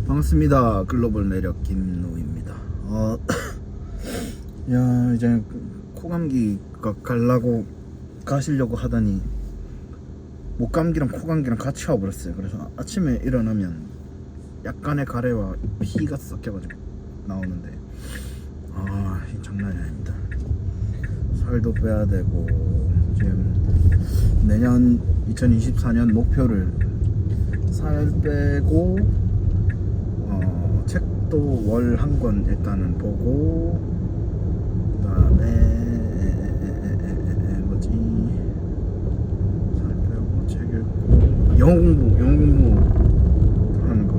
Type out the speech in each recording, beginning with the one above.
반갑습니다. 글로벌 매력 김노입니다. 야, 이제 코감기가 가시려고 하더니 목감기랑 코감기랑 같이 와버렸어요. 그래서 아침에 일어나면 약간의 가래와 피가 섞여가지고 나오는데 장난이 아닙니다. 살도 빼야 되고 지금 내년 2024년 목표를 살 빼고 책도 월 한 권 일단은 보고, 그 다음에 뭐지, 살 빼고 책 읽고 영어 공부 하는 거.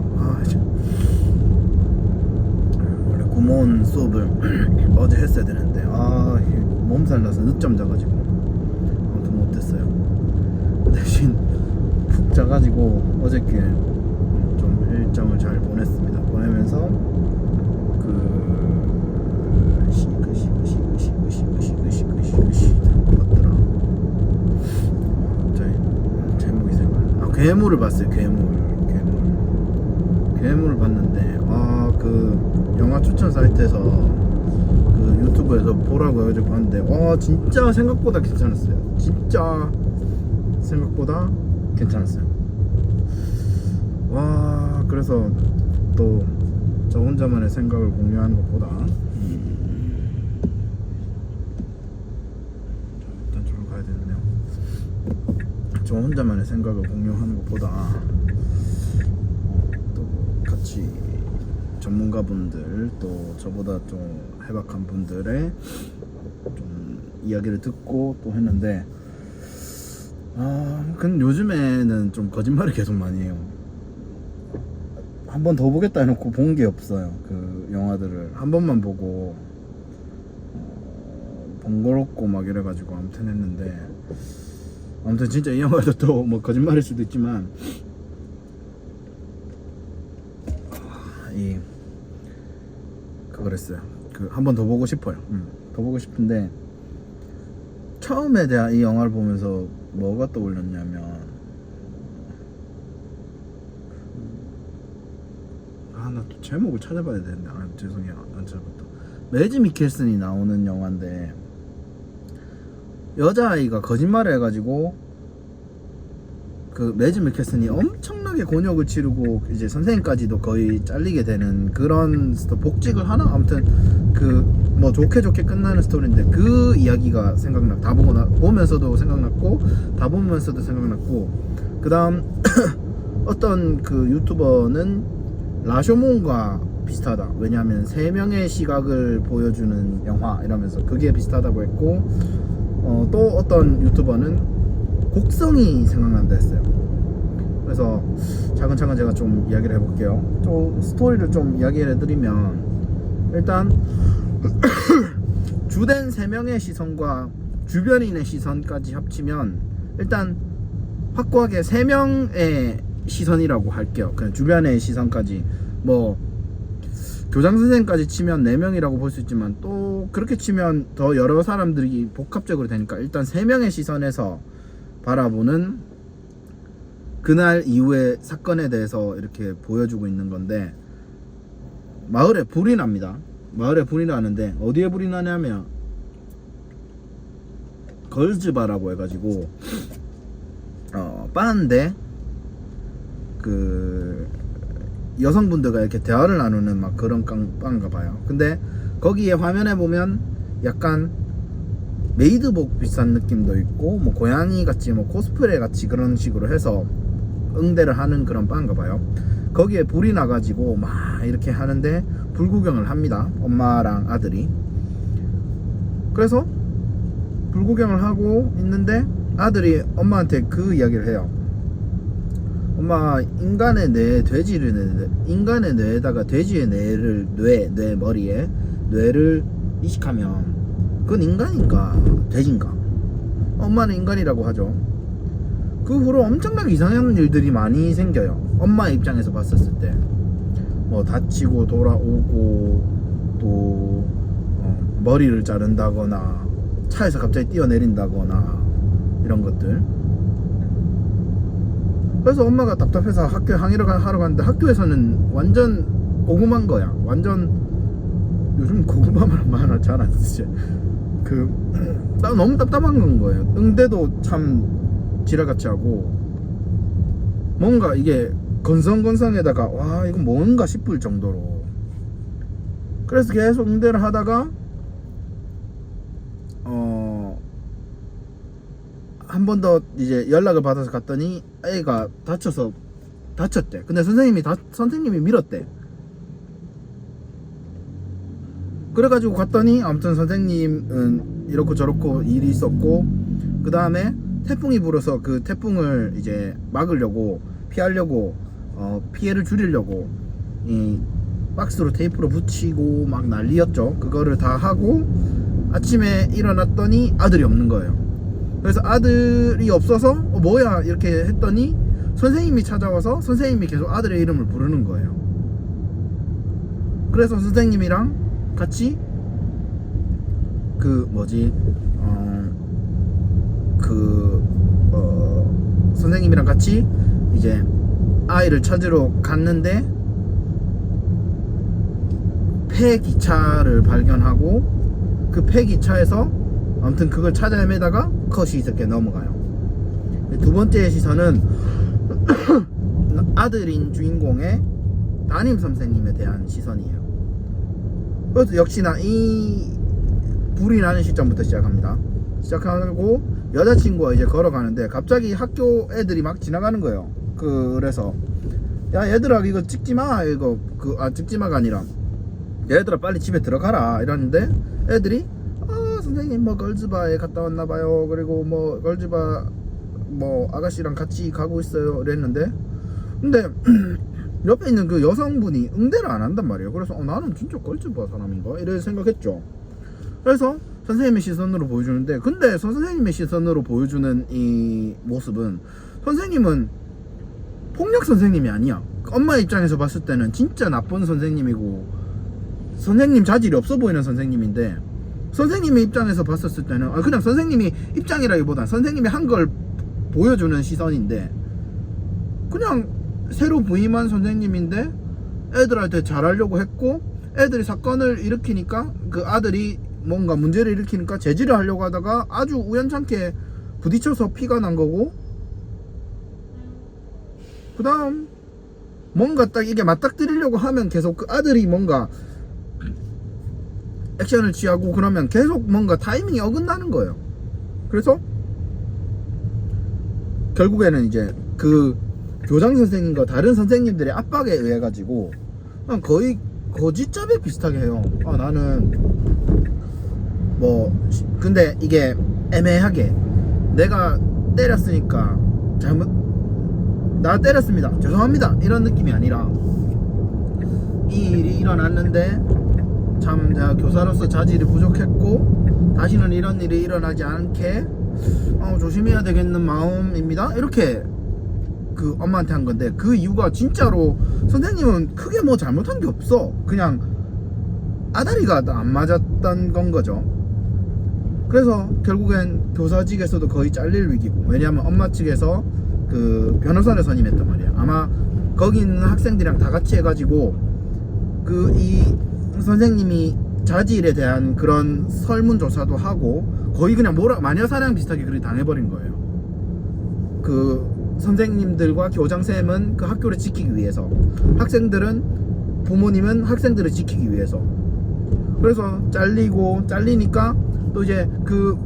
원래 구몬 수업을 어제 했어야 되는데 몸살 나서 늦잠 자가지고 아무튼 못했어요. 대신 푹 자가지고 어저께 좀 일정을 잘 보냈습니다. 보내면서 뭐더라, 제목이 생각나. 괴물을 봤어요. 괴물을 봤는데 그 영화 추천 사이트에서 그 유튜브에서 보라고 해가지고 봤는데 진짜 생각보다 괜찮았어요. 진짜 생각보다 괜찮았어요. 그래서 또 저 혼자만의 생각을 공유하는 것보다 일단 저로 가야 되네요. 저 혼자만의 생각을 공유하는 것보다 또 같이 전문가분들, 또 저보다 좀 해박한 분들의 좀 이야기를 듣고 또 했는데 근데 요즘에는 좀 거짓말을 계속 많이 해요. 한 번 더 보겠다 해놓고 본 게 없어요. 그 영화들을 한 번만 보고 번거롭고 막 이래가지고 아무튼 했는데, 아무튼 진짜 이 영화도 또 뭐 거짓말일 수도 있지만 그랬어요. 한 번 더 보고 싶어요. 더 보고 싶은데, 처음에 내가 이 영화를 보면서 뭐가 떠올렸냐면, 나 또 제목을 찾아봐야 되는데 죄송해요, 안 찾아봤다. 매즈 미켈슨이 나오는 영화인데, 여자아이가 거짓말을 해가지고 그 매즈 미켈슨이 엄청나게 곤욕을 치르고 이제 선생님까지도 거의 잘리게 되는 그런 복직을 하나? 아무튼 뭐 좋게 끝나는 스토리인데, 그 이야기가 생각나. 다 보면서도 생각났고, 다 보면서도 생각났고, 그 다음 어떤 그 유튜버는 라쇼몬과 비슷하다, 왜냐하면 3명의 시각을 보여주는 영화 이러면서 그게 비슷하다고 했고, 또 어떤 유튜버는 곡성이 생각난다 했어요. 그래서 차근차근 제가 좀 이야기를 해볼게요. 또 스토리를 좀 이야기를 해드리면, 일단 주된 3명의 시선과 주변인의 시선까지 합치면 일단 확고하게 3명의 시선이라고 할게요. 그냥 주변의 시선까지, 뭐 교장 선생님까지 치면 4명이라고 볼 수 있지만, 또 그렇게 치면 더 여러 사람들이 복합적으로 되니까 일단 3명의 시선에서 바라보는 그날 이후의 사건에 대해서 이렇게 보여주고 있는 건데, 마을에 불이 납니다. 마을에 불이 나는데 어디에 불이 나냐면 걸즈바라고 해가지고 바인데, 그 여성분들과 이렇게 대화를 나누는 막 그런 바인가 봐요. 근데 거기에 화면에 보면 약간 메이드복 비슷한 느낌도 있고, 뭐 고양이 같이, 뭐 코스프레 같이 그런 식으로 해서 응대를 하는 그런 바인가 봐요. 거기에 불이 나가지고 막 이렇게 하는데 불구경을 합니다, 엄마랑 아들이. 그래서 불구경을 하고 있는데 아들이 엄마한테 그 이야기를 해요. 엄마, 인간의 뇌에다가 돼지의 뇌 머리에 뇌를 이식하면 그건 인간인가 돼지인가? 엄마는 인간이라고 하죠. 그 후로 엄청나게 이상한 일들이 많이 생겨요. 엄마 입장에서 봤었을 때 뭐 다치고 돌아오고, 또 머리를 자른다거나 차에서 갑자기 뛰어내린다거나 이런 것들. 그래서 엄마가 답답해서 학교에 항의를 하러 갔는데 학교에서는 완전 고구마인 거야. 완전 요즘 고구마만 많아 잘 안 쓰지. 나 너무 답답한 건 거예요. 응대도 참 지랄같이 하고 뭔가 이게 건성건성에다가 와 이거 뭔가 싶을 정도로. 그래서 계속 응대를 하다가 한 번 더 이제 연락을 받아서 갔더니 애가 다쳤대. 근데 선생님이 밀었대. 그래가지고 갔더니 아무튼 선생님은 이렇고 저렇고 일이 있었고, 그 다음에 태풍이 불어서 그 태풍을 이제 막으려고 피하려고 피해를 줄이려고 이 박스로 테이프로 붙이고 막 난리였죠. 그거를 다 하고 아침에 일어났더니 아들이 없는 거예요. 그래서 아들이 없어서 뭐야 이렇게 했더니 선생님이 찾아와서 선생님이 계속 아들의 이름을 부르는 거예요. 그래서 선생님이랑 같이 선생님이랑 같이 이제 아이를 찾으러 갔는데 폐기차를 발견하고 그 폐기차에서 아무튼 그걸 찾아 헤매다가 컷이 이렇게 넘어가요. 두 번째 시선은 아들인 주인공의 담임 선생님에 대한 시선이에요. 그것도 역시나 이 불이 나는 시점부터 시작합니다. 시작하고 여자친구가 이제 걸어가는데 갑자기 학교 애들이 막 지나가는 거예요. 그래서 야 얘들아 이거 찍지마, 이거 찍지마가 아니라 얘들아 빨리 집에 들어가라 이러는데 애들이 선생님 뭐 걸즈바에 갔다 왔나봐요. 그리고 뭐 걸즈바 뭐 아가씨랑 같이 가고 있어요 이랬는데, 근데 옆에 있는 그 여성분이 응대를 안 한단 말이에요. 그래서 나는 진짜 걸즈바 사람인가 이래 생각했죠. 그래서 선생님의 시선으로 보여주는데, 근데 선생님의 시선으로 보여주는 이 모습은 선생님은 폭력 선생님이 아니야. 엄마 입장에서 봤을 때는 진짜 나쁜 선생님이고 선생님 자질이 없어 보이는 선생님인데, 선생님의 입장에서 봤었을 때는 그냥 선생님이 입장이라기보다 선생님이 한 걸 보여주는 시선인데, 그냥 새로 부임한 선생님인데 애들한테 잘하려고 했고, 애들이 사건을 일으키니까 그 아들이 뭔가 문제를 일으키니까 제지를 하려고 하다가 아주 우연찮게 부딪혀서 피가 난 거고, 그 다음 뭔가 딱 이게 맞닥뜨리려고 하면 계속 그 아들이 뭔가 액션을 취하고 그러면 계속 뭔가 타이밍이 어긋나는 거예요. 그래서 결국에는 이제 그 교장 선생님과 다른 선생님들의 압박에 의해 가지고 거의 거짓잡에 비슷하게 해요. 나는 근데 이게 애매하게 내가 때렸으니까 나 때렸습니다 죄송합니다 이런 느낌이 아니라, 이 일이 일어났는데 참 내가 교사로서 자질이 부족했고 다시는 이런 일이 일어나지 않게 조심해야 되겠는 마음입니다 이렇게 그 엄마한테 한 건데, 그 이유가 진짜로 선생님은 크게 뭐 잘못한 게 없어. 그냥 아다리가 안 맞았던 건 거죠. 그래서 결국엔 교사직에서도 거의 잘릴 위기고, 왜냐하면 엄마 측에서 그 변호사를 선임했단 말이야. 아마 거기 있는 학생들이랑 다 같이 해가지고 이 선생님이 자질에 대한 그런 설문조사도 하고 거의 그냥 마녀사냥 비슷하게 그렇게 당해버린 거예요. 그 선생님들과 교장쌤은 그 학교를 지키기 위해서, 학생들은 부모님은 학생들을 지키기 위해서. 그래서 잘리니까 또 이제 그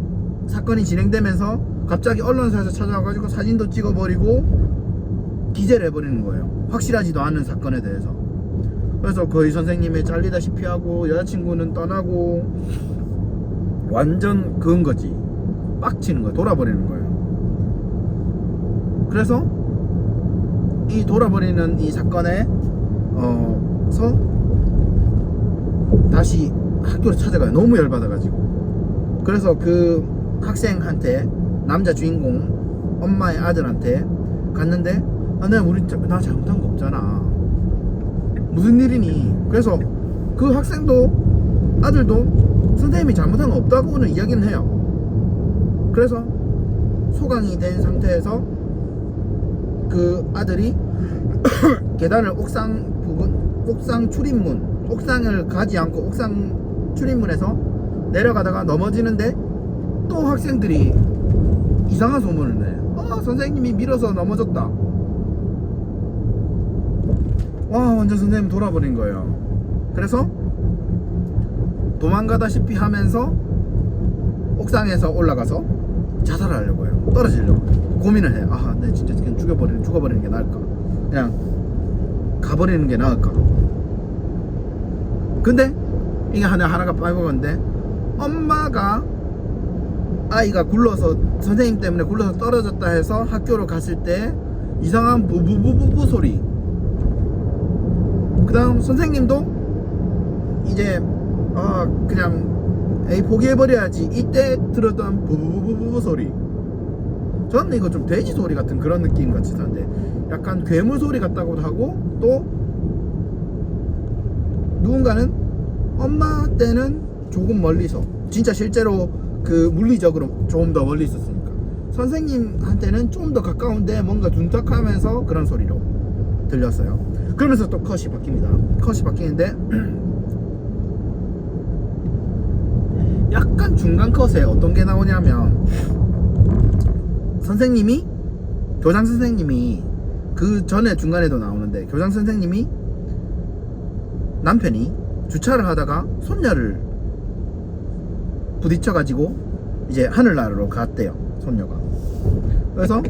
사건이 진행되면서 갑자기 언론사에서 찾아와가지고 사진도 찍어버리고 기재를 해버리는 거예요. 확실하지도 않은 사건에 대해서. 그래서 거의 선생님이 잘리다시피 하고 여자친구는 떠나고 완전 그은 거지. 빡치는 거야. 돌아버리는 거예요. 그래서 이 돌아버리는 이 사건에 다시 학교를 찾아가요. 너무 열받아가지고. 그래서 그 학생한테, 남자 주인공 엄마의 아들한테 갔는데 나 잘못한 거 없잖아, 무슨 일이니. 그래서 그 학생도 아들도 선생님이 잘못한 거 없다고는 이야기는 해요. 그래서 소강이 된 상태에서 그 아들이 계단을 옥상 출입문, 옥상을 가지 않고 옥상 출입문에서 내려가다가 넘어지는데 또 학생들이 이상한 소문을 내. 선생님이 밀어서 넘어졌다. 와, 완전 선생님 돌아버린 거예요. 그래서 도망가다시피 하면서 옥상에서 올라가서 자살을 하려고 해요. 떨어지려고 고민을 해. 내 진짜 그냥 죽어버리는 게 나을까, 그냥 가버리는 게 나을까. 근데 이게 하나가 빠져건데, 엄마가 아이가 굴러서, 선생님 때문에 굴러서 떨어졌다 해서 학교로 갔을 때 이상한 부부부부부 소리. 그 다음 선생님도 이제 그냥 에이 포기해버려야지 이때 들었던 부부부부부 소리. 저는 이거 좀 돼지 소리 같은 그런 느낌 같이 드는데, 약간 괴물 소리 같다고도 하고, 또 누군가는 엄마 때는 조금 멀리서, 진짜 실제로 그 물리적으로 조금 더 멀리 있었으니까, 선생님한테는 좀 더 가까운데 뭔가 둔탁하면서 그런 소리로 들렸어요. 그러면서 또 컷이 바뀝니다. 컷이 바뀌는데 약간 중간 컷에 어떤 게 나오냐면, 선생님이, 교장 선생님이, 그 전에 중간에도 나오는데, 교장 선생님이 남편이 주차를 하다가 손녀를 부딪혀가지고 이제 하늘나라로 갔대요, 손녀가. 그래서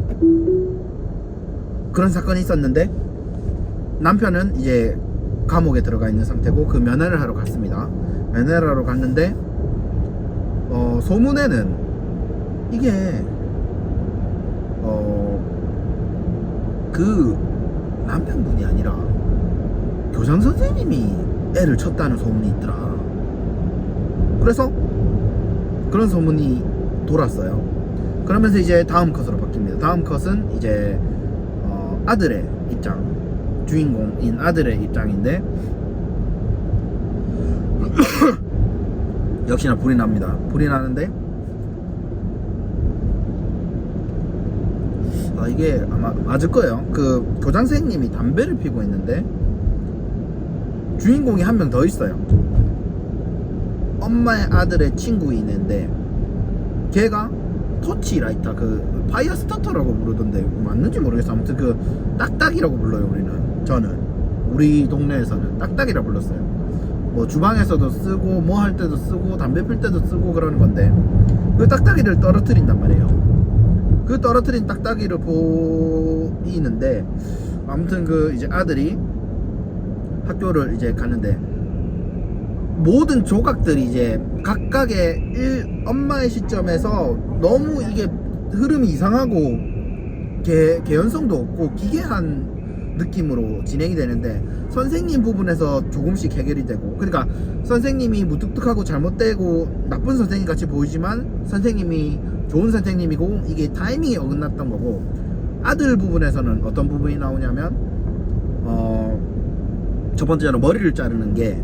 그런 사건이 있었는데, 남편은 이제 감옥에 들어가 있는 상태고, 그 면회를 하러 갔습니다. 면회를 하러 갔는데 소문에는 이게 그 남편분이 아니라 교장 선생님이 애를 쳤다는 소문이 있더라. 그래서 그런 소문이 돌았어요. 그러면서 이제 다음 컷으로 바뀝니다. 다음 컷은 이제 아들의 입장, 주인공인 아들의 입장인데 역시나 불이 납니다. 불이 나는데 이게 아마 맞을 거예요. 그 교장 선생님이 담배를 피고 있는데 주인공이 한 명 더 있어요. 엄마의 아들의 친구 있는데, 걔가 토치 라이터, 그 파이어 스타터라고 부르던데 맞는지 모르겠어. 아무튼 그 딱딱이라고 불러요. 저는 우리 동네에서는 딱딱이라 불렀어요. 뭐 주방에서도 쓰고 뭐 할 때도 쓰고 담배 필 때도 쓰고 그러는 건데, 그 딱딱이를 떨어뜨린단 말이에요. 그 떨어뜨린 딱딱이를 보이는데, 아무튼 그 이제 아들이 학교를 이제 가는데, 모든 조각들이 이제 각각의 엄마의 시점에서 너무 이게 흐름이 이상하고 개연성도 없고 기괴한 느낌으로 진행이 되는데, 선생님 부분에서 조금씩 해결이 되고, 그러니까 선생님이 무뚝뚝하고 잘못되고 나쁜 선생님 같이 보이지만 선생님이 좋은 선생님이고, 이게 타이밍이 어긋났던 거고, 아들 부분에서는 어떤 부분이 나오냐면 첫 번째로 머리를 자르는 게,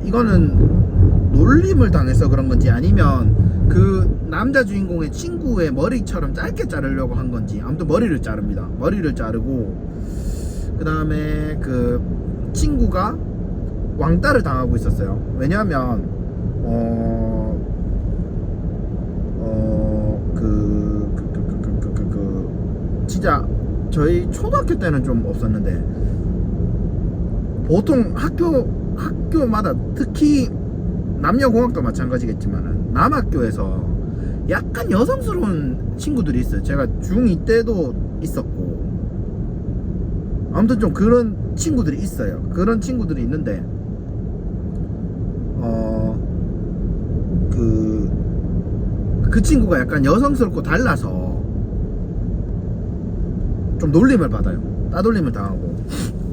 이거는 놀림을 당해서 그런 건지, 아니면 그 남자 주인공의 친구의 머리처럼 짧게 자르려고 한 건지, 아무튼 머리를 자릅니다. 머리를 자르고, 그 다음에 그 친구가 왕따를 당하고 있었어요. 왜냐하면 진짜 저희 초등학교 때는 좀 없었는데, 보통 학교마다, 특히 남녀공학도 마찬가지겠지만은 남학교에서 약간 여성스러운 친구들이 있어요. 제가 중2 때도 있었고, 아무튼 좀 그런 친구들이 있어요. 그런 친구들이 있는데 그 친구가 약간 여성스럽고 달라서 좀 놀림을 받아요. 따돌림을 당하고,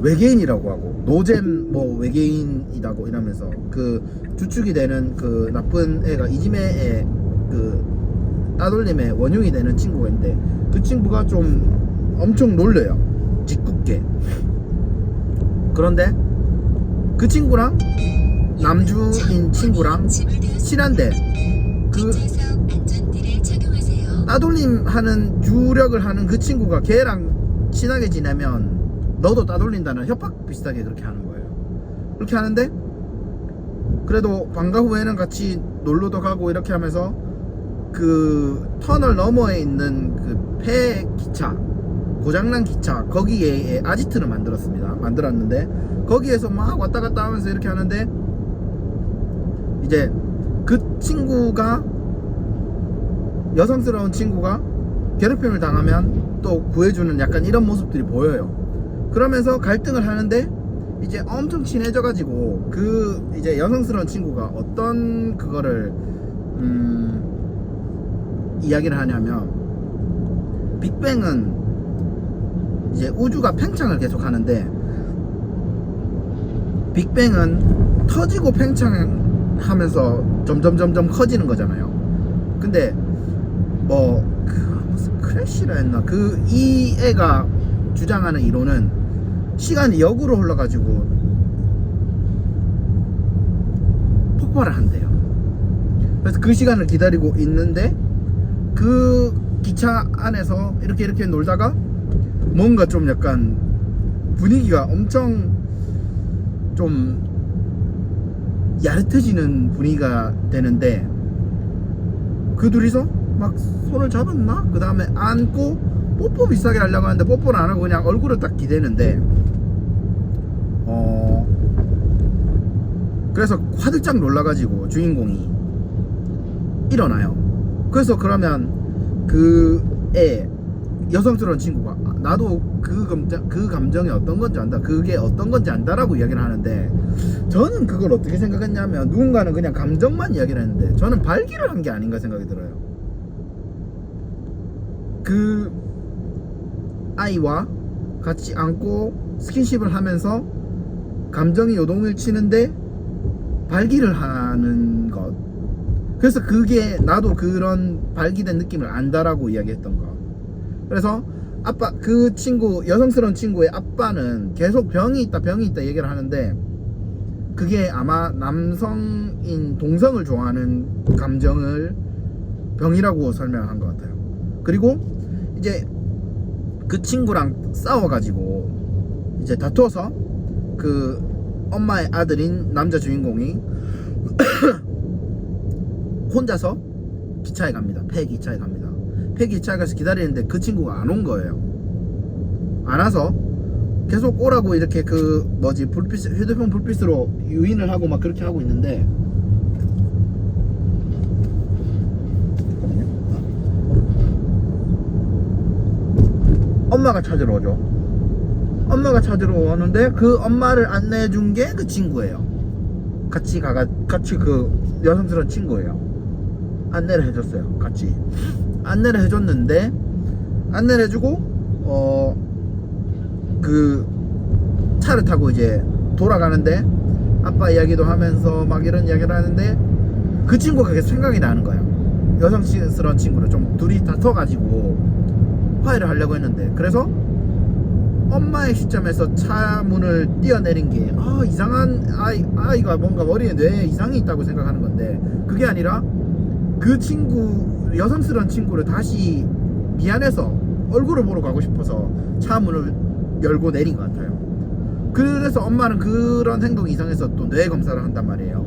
외계인이라고 하고, 노잼 뭐 외계인이라고 이러면서, 그 주축이 되는 그 나쁜 애가, 이지매의 그 따돌림의 원흉이 되는 친구가 있는데, 그 친구가 좀 엄청 놀려요, 짓궂게. 그런데 그 친구랑, 남주인 친구랑 친한데, 그 따돌림 하는 유력을 하는 그 친구가 걔랑 친하게 지내면 너도 따돌린다는 협박 비슷하게 그렇게 하는 거예요. 그렇게 하는데 그래도 방과 후에는 같이 놀러도 가고 이렇게 하면서 그 터널 너머에 있는 그 폐기차, 고장난 기차 거기에 아지트를 만들었는데 거기에서 막 왔다 갔다 하면서 이렇게 하는데 이제 그 친구가, 여성스러운 친구가 괴롭힘을 당하면 또 구해주는 약간 이런 모습들이 보여요. 그러면서 갈등을 하는데 이제 엄청 친해져 가지고 그 이제 여성스러운 친구가 어떤 그거를 이야기를 하냐면, 빅뱅은 이제 우주가 팽창을 계속 하는데 빅뱅은 터지고 팽창하면서 점점 커지는 거잖아요. 근데 뭐 무슨 크래쉬라 했나, 이 애가 주장하는 이론은 시간이 역으로 흘러가지고 폭발을 한대요. 그래서 그 시간을 기다리고 있는데 그 기차 안에서 이렇게 놀다가 뭔가 좀 약간 분위기가 엄청 좀 야릇해지는 분위기가 되는데 그 둘이서 막 손을 잡았나? 그 다음에 안고 뽀뽀 비슷하게 하려고 하는데 뽀뽀는 안 하고 그냥 얼굴을 딱 기대는데 그래서 화들짝 놀라가지고 주인공이 일어나요. 그래서 그러면 그 애 여성스러운 친구가 나도 그 감정이 어떤 건지 안다, 그게 어떤 건지 안다라고 이야기를 하는데, 저는 그걸 어떻게 생각했냐면 누군가는 그냥 감정만 이야기를 했는데 저는 발기를 한 게 아닌가 생각이 들어요. 그 아이와 같이 안고 스킨십을 하면서 감정이 요동을 치는데 발기를 하는 것, 그래서 그게 나도 그런 발기된 느낌을 안다라고 이야기했던 거. 그래서 아빠, 그 친구, 여성스러운 친구의 아빠는 계속 병이 있다 얘기를 하는데 그게 아마 남성인 동성을 좋아하는 감정을 병이라고 설명한 것 같아요. 그리고 이제 그 친구랑 싸워가지고 이제 다투어서 그 엄마의 아들인 남자 주인공이 혼자서 기차에 갑니다. 폐기차에 갑니다. 폐기차에 가서 기다리는데 그 친구가 안 온 거예요. 안 와서 계속 오라고 이렇게 휴대폰 불빛으로 유인을 하고 막 그렇게 하고 있는데, 엄마가 찾으러 오죠. 엄마가 찾으러 오는데 그 엄마를 안내해 준 게 그 친구예요. 같이 그 여성스러운 친구예요. 안내를 해줬어요. 같이 안내를 해줬는데, 안내를 해주고 그 차를 타고 이제 돌아가는데 아빠 이야기도 하면서 막 이런 이야기를 하는데 그 친구가 계속 생각이 나는 거예요. 여성스러운 친구를 좀 둘이 다퉈가지고 화해를 하려고 했는데, 그래서 엄마의 시점에서 차 문을 뛰어내린 게 이상한 아이가 뭔가 머리에 뇌에 이상이 있다고 생각하는 건데, 그게 아니라 그 친구, 여성스러운 친구를 다시 미안해서 얼굴을 보러 가고 싶어서 차 문을 열고 내린 것 같아요. 그래서 엄마는 그런 행동이 이상해서 또 뇌 검사를 한단 말이에요.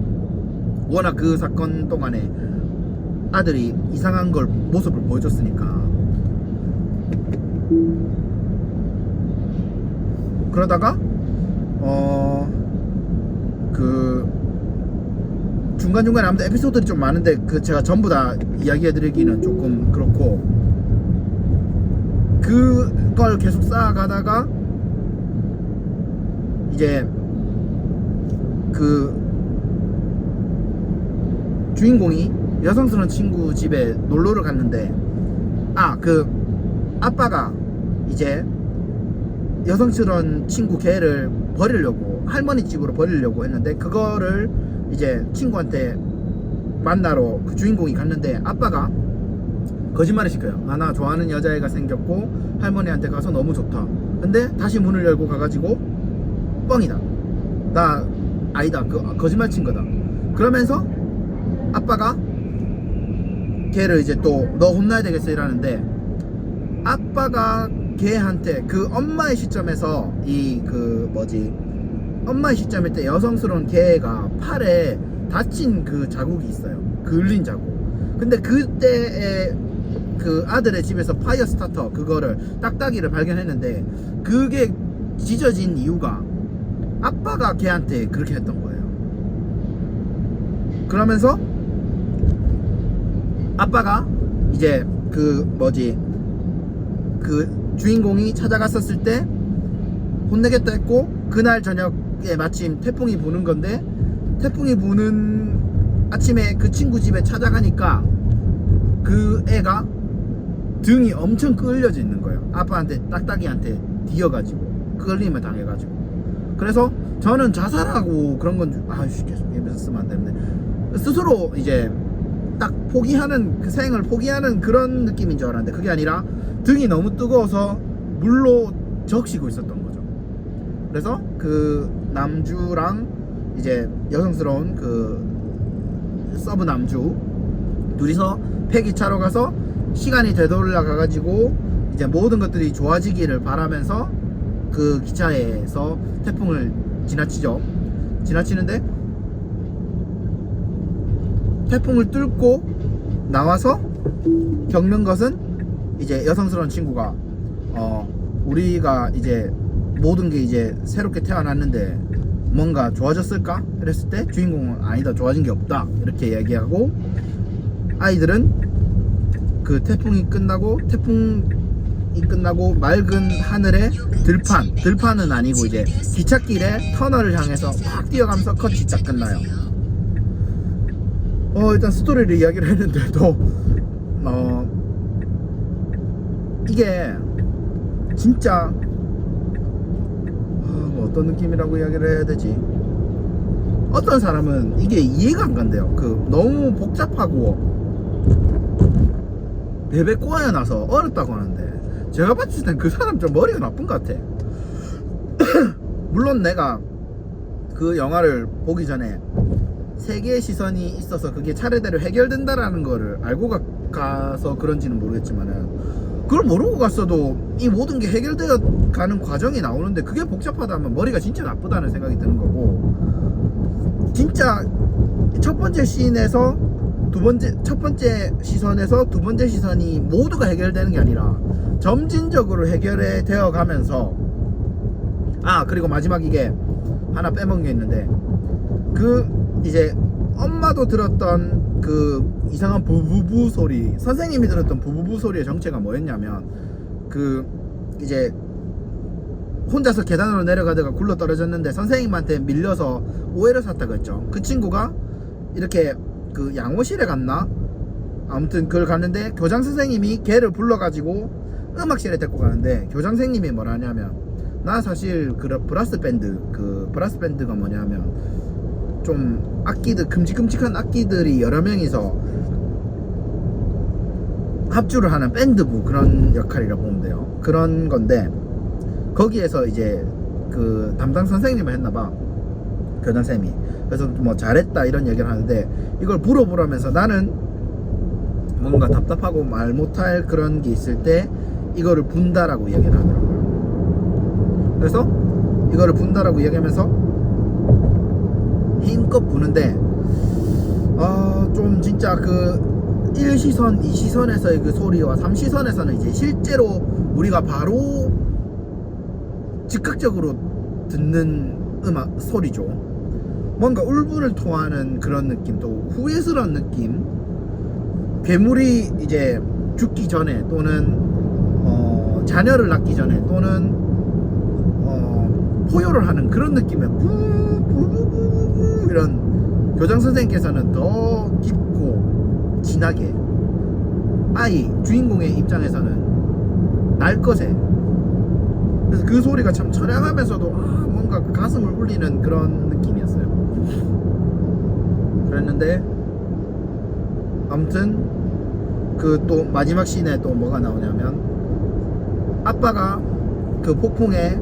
워낙 그 사건 동안에 아들이 이상한 걸 모습을 보여줬으니까. 그러다가 그 중간중간에 아무튼 에피소드들이 좀 많은데 그 제가 전부 다 이야기해드리기는 조금 그렇고, 그걸 계속 쌓아가다가 이제 그 주인공이 여성스러운 친구 집에 놀러를 갔는데, 그 아빠가 이제 여성스러운 친구 걔를 버리려고, 할머니 집으로 버리려고 했는데 그거를 이제 친구한테 만나러 그 주인공이 갔는데 아빠가 거짓말을 시켜요. 나 좋아하는 여자애가 생겼고 할머니한테 가서 너무 좋다. 근데 다시 문을 열고 가가지고 뻥이다, 나 아니다, 그 거짓말 친 거다. 그러면서 아빠가 걔를 이제 또 너 혼나야 되겠어 이러는데, 아빠가 걔한테 그 엄마의 시점에서 이 그 뭐지 엄마의 시점일 때 여성스러운 걔가 팔에 다친 그 자국이 있어요. 그을린 자국. 근데 그때에 그 아들의 집에서 파이어 스타터 그거를 딱딱이를 발견했는데, 그게 찢어진 이유가 아빠가 걔한테 그렇게 했던 거예요. 그러면서 아빠가 이제 그 뭐지 그 주인공이 찾아갔었을 때 혼내겠다 했고, 그날 저녁에 마침 태풍이 부는 건데, 태풍이 부는 아침에 그 친구 집에 찾아가니까 그 애가 등이 엄청 끌려져 있는 거예요. 아빠한테 딱딱이한테 뒤어가지고 끌림을 당해가지고. 그래서 저는 자살하고 그런 건 아이씨 계속 입에서 쓰면 안 되는데, 스스로 이제 딱 포기하는, 그 생을 포기하는 그런 느낌인 줄 알았는데, 그게 아니라 등이 너무 뜨거워서 물로 적시고 있었던 거죠. 그래서 그 남주랑 이제 여성스러운 그 서브 남주 둘이서 폐기차로 가서 시간이 되돌아가 가지고 이제 모든 것들이 좋아지기를 바라면서 그 기차에서 태풍을 지나치죠. 지나치는데 태풍을 뚫고 나와서 겪는 것은 이제 여성스러운 친구가 우리가 이제 모든 게 이제 새롭게 태어났는데 뭔가 좋아졌을까? 이랬을 때 주인공은 아니다, 좋아진 게 없다 이렇게 얘기하고, 아이들은 그 태풍이 끝나고 맑은 하늘에 들판은 아니고 이제 기찻길에 터널을 향해서 막 뛰어가면서 컷이 딱 끝나요. 일단 스토리를 이야기를 했는데도 이게 진짜 뭐 어떤 느낌이라고 이야기를 해야 되지? 어떤 사람은 이게 이해가 안 간대요. 그 너무 복잡하고 베베 꼬여나서 어렵다고 하는데, 제가 봤을 땐 그 사람 좀 머리가 나쁜 것 같아. 물론 내가 그 영화를 보기 전에 세 개의 시선이 있어서 그게 차례대로 해결된다라는 거를 알고 가서 그런지는 모르겠지만은, 그걸 모르고 갔어도 이 모든 게 해결되어 가는 과정이 나오는데, 그게 복잡하다면 머리가 진짜 나쁘다는 생각이 드는 거고, 진짜 첫 번째 씬에서 첫 번째 시선에서 두 번째 시선이 모두가 해결되는 게 아니라 점진적으로 해결이 되어 가면서, 그리고 마지막 이게 하나 빼먹은 게 있는데, 그 이제 엄마도 들었던 그 이상한 부부부 소리, 선생님이 들었던 부부부 소리의 정체가 뭐였냐면, 그 이제 혼자서 계단으로 내려가다가 굴러 떨어졌는데 선생님한테 밀려서 오해를 샀다고 했죠. 그 친구가 이렇게 그 양호실에 갔나? 아무튼 그걸 갔는데 교장 선생님이 걔를 불러가지고 음악실에 데리고 가는데, 교장 선생님이 뭐라 하냐면, 나 사실 그 브라스밴드가 뭐냐면 좀 악기들, 큼직큼직한 악기들이 여러 명이서 합주를 하는 밴드부 그런 역할이라고 보면 돼요. 그런 건데, 거기에서 이제 그 담당 선생님을 했나봐, 교장쌤이. 그래서 뭐 잘했다 이런 얘기를 하는데, 이걸 물어보라면서 나는 뭔가 답답하고 말 못할 그런 게 있을 때 이거를 분다라고 얘기를 하더라고요. 그래서 이거를 분다라고 얘기하면서 힘껏 부는데, 좀 진짜 그 1시선, 2시선에서의 그 소리와 3시선에서는 이제 실제로 우리가 바로 즉각적으로 듣는 음악 소리죠. 뭔가 울분을 토하는 그런 느낌, 또 후회스러운 느낌, 괴물이 이제 죽기 전에 또는 자녀를 낳기 전에 또는 포효를 하는 그런 느낌의 부부부부 이런, 교장 선생님께서는 더 깊고 진하게, 주인공의 입장에서는 날 것에, 그래서 그 소리가 참 처량하면서도 뭔가 가슴을 울리는 그런 느낌이었어요. 그랬는데 아무튼 그 또 마지막 씬에 또 뭐가 나오냐면, 아빠가 그 폭풍에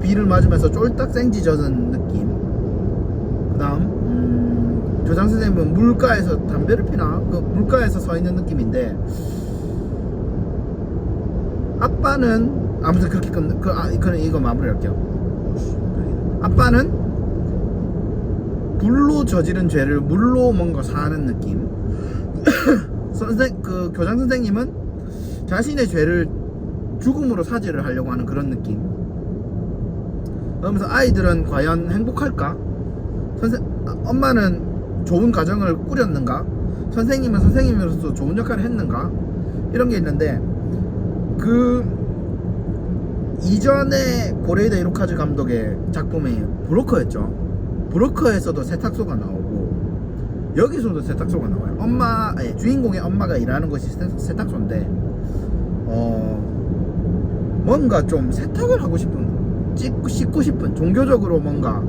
비를 맞으면서 쫄딱 생지 젖은 느낌, 그 다음 교장 선생님은 물가에서 담배를 피나? 그 물가에서 서 있는 느낌인데, 아빠는 아무튼 그렇게 그럼 이거 마무리할게요. 아빠는 불로 저지른 죄를 물로 뭔가 사는 느낌. 그 교장 선생님은 자신의 죄를 죽음으로 사죄를 하려고 하는 그런 느낌. 그러면서 아이들은 과연 행복할까? 엄마는 좋은 가정을 꾸렸는가? 선생님은 선생님으로서 좋은 역할을 했는가? 이런 게 있는데, 그 이전에 고레이다 이로카즈 감독의 작품이 브로커였죠. 브로커에서도 세탁소가 나오고 여기서도 세탁소가 나와요. 주인공의 엄마가 일하는 것이 세탁소인데, 뭔가 좀 세탁을 하고 싶은, 씻고 싶은, 종교적으로 뭔가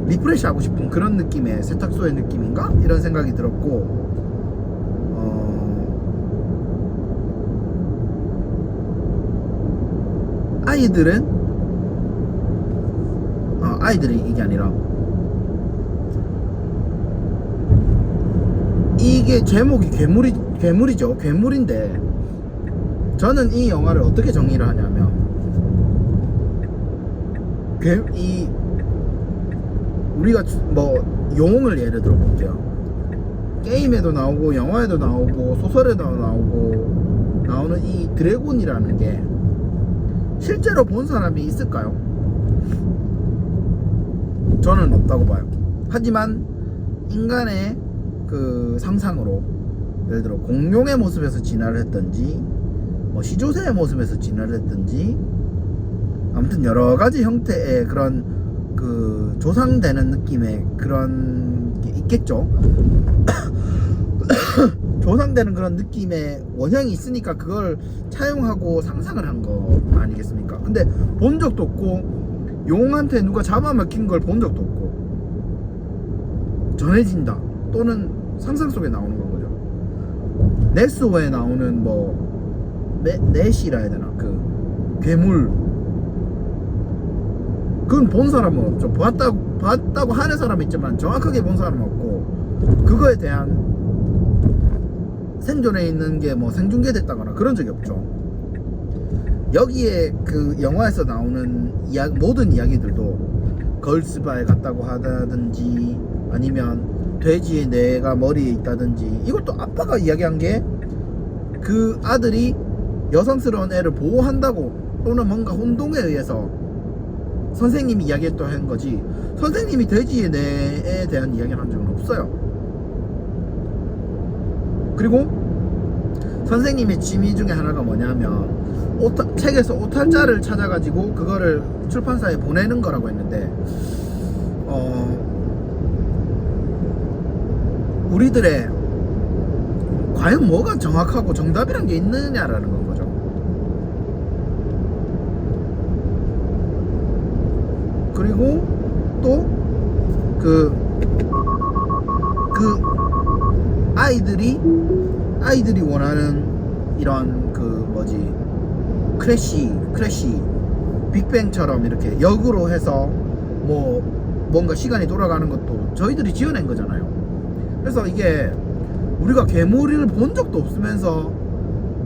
리프레시 하고 싶은 그런 느낌의 세탁소의 느낌인가? 이런 생각이 들었고, 아이들이 이게 아니라, 이게 제목이 괴물이죠. 괴물인데, 저는 이 영화를 어떻게 정의를 하냐면, 우리가 뭐 용을 예를 들어 볼게요. 게임에도 나오고 영화에도 나오고 소설에도 나오는 이 드래곤이라는 게 실제로 본 사람이 있을까요? 저는 없다고 봐요. 하지만 인간의 그 상상으로, 예를 들어 공룡의 모습에서 진화를 했든지, 뭐 시조새의 모습에서 진화를 했든지, 아무튼 여러 가지 형태의 그런 그 조상되는 느낌의 그런 게 있겠죠. 조상되는 그런 느낌의 원형이 있으니까 그걸 차용하고 상상을 한 거 아니겠습니까? 근데 본 적도 없고, 용한테 누가 잡아먹힌 걸 본 적도 없고, 전해진다 또는 상상 속에 나오는 건 거죠. 네스호에 나오는 넷이라 해야 되나, 그 괴물, 그건 본 사람은 없죠. 봤다고 하는 사람은 있지만 정확하게 본 사람은 없고, 그거에 대한 생존해 있는 게 뭐 생중계됐다거나 그런 적이 없죠. 여기에 그 영화에서 나오는 모든 이야기들도 걸스바에 갔다고 하다든지, 아니면 돼지의 뇌가 머리에 있다든지, 이것도 아빠가 이야기한 게 그 아들이 여성스러운 애를 보호한다고, 또는 뭔가 혼동에 의해서 선생님이 이야기했던 한 거지, 선생님이 돼지의 뇌에 대한 이야기를 한 적은 없어요. 그리고 선생님의 취미 중에 하나가 뭐냐면, 책에서 오탈자를 찾아가지고 그거를 출판사에 보내는 거라고 했는데, 우리들의 과연 뭐가 정확하고 정답이란 게 있느냐라는 건 거죠. 그리고 또 그 아이들이 원하는 이런 크래시 빅뱅처럼 이렇게 역으로 해서 뭔가 시간이 돌아가는 것도 저희들이 지어낸 거잖아요. 그래서 이게 우리가 괴물을 본 적도 없으면서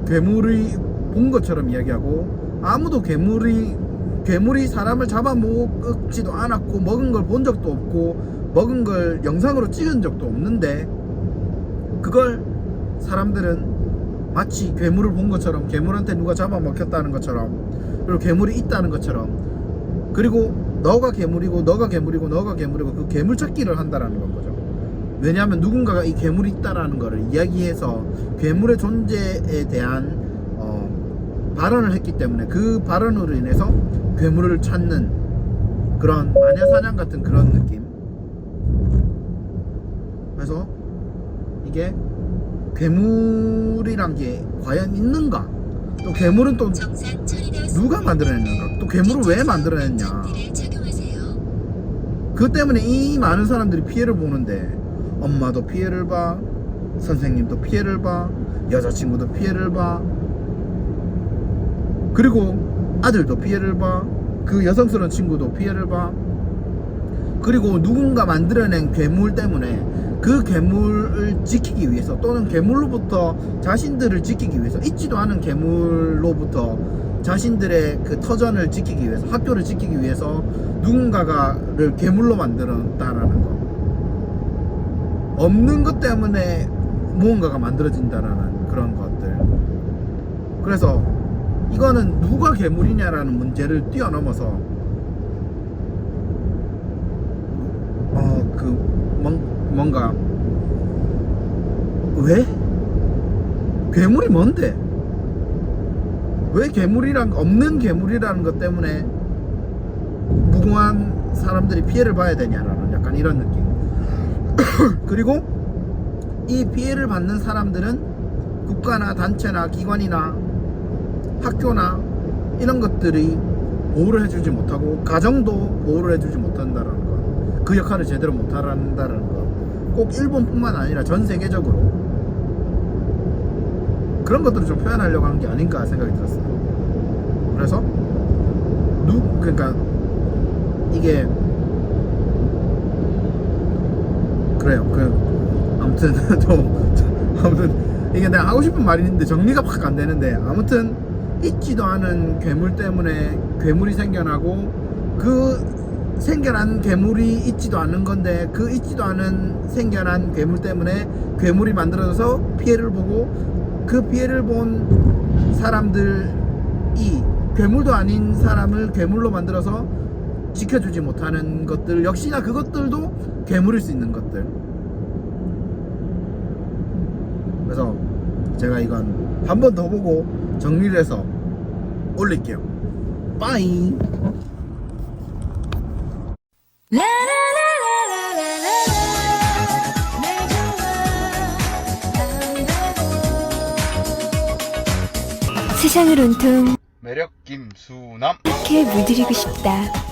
괴물이 본 것처럼 이야기하고, 아무도 괴물이 사람을 잡아먹지도 않았고, 먹은 걸 본 적도 없고, 먹은 걸 영상으로 찍은 적도 없는데, 그걸 사람들은 마치 괴물을 본 것처럼, 괴물한테 누가 잡아먹혔다는 것처럼, 그리고 괴물이 있다는 것처럼, 그리고 너가 괴물이고 그 괴물 찾기를 한다라는 건 거죠. 왜냐하면 누군가가 이 괴물이 있다라는 거를 이야기해서 괴물의 존재에 대한 발언을 했기 때문에, 그 발언으로 인해서 괴물을 찾는 그런 마녀사냥 같은 그런 느낌. 그래서 이게 괴물이란 게 과연 있는가, 또 괴물은 또 누가 만들어냈는가, 또 괴물을 왜 만들어냈냐, 그 때문에 이 많은 사람들이 피해를 보는데, 엄마도 피해를 봐, 선생님도 피해를 봐, 여자친구도 피해를 봐, 그리고 아들도 피해를 봐, 그 여성스러운 친구도 피해를 봐, 그리고 누군가 만들어낸 괴물 때문에 그 괴물을 지키기 위해서 또는 괴물로부터 자신들을 지키기 위해서 있지도 않은 괴물로부터 자신들의 그 터전을 지키기 위해서 학교를 지키기 위해서 누군가를 괴물로 만들었다라는 거. 없는 것 때문에 무언가가 만들어진다라는 그런 것들. 그래서 이거는 누가 괴물이냐라는 문제를 뛰어넘어서 뭔가 왜? 괴물이 뭔데? 왜 괴물이란 없는 괴물이라는 것 때문에 무고한 사람들이 피해를 봐야 되냐라는 약간 이런 느낌. 그리고 이 피해를 받는 사람들은 국가나 단체나 기관이나 학교나 이런 것들이 보호를 해주지 못하고 가정도 보호를 해주지 못한다라는 거. 그 역할을 제대로 못한다라는 거. 꼭 일본뿐만 아니라 전 세계적으로 그런 것들을 좀 표현하려고 하는 게 아닌가 생각이 들었어요. 그래서 그러니까 이게 그래요. 아무튼 아무튼 이게 내가 하고 싶은 말이 있는데 정리가 확 안 되는데, 아무튼 있지도 않은 괴물 때문에 괴물이 생겨나고 그 생겨난 괴물이 있지도 않은 건데 그 있지도 않은 생겨난 괴물 때문에 괴물이 만들어져서 피해를 보고 그 피해를 본 사람들이 괴물도 아닌 사람을 괴물로 만들어서 지켜주지 못하는 것들, 역시나 그것들도 괴물일 수 있는 것들. 그래서 제가 이건 한 번 더 보고 정리를 해서 올릴게요. 빠이. 세상을 온통 매력 김수남. 이렇게 물들이고 싶다.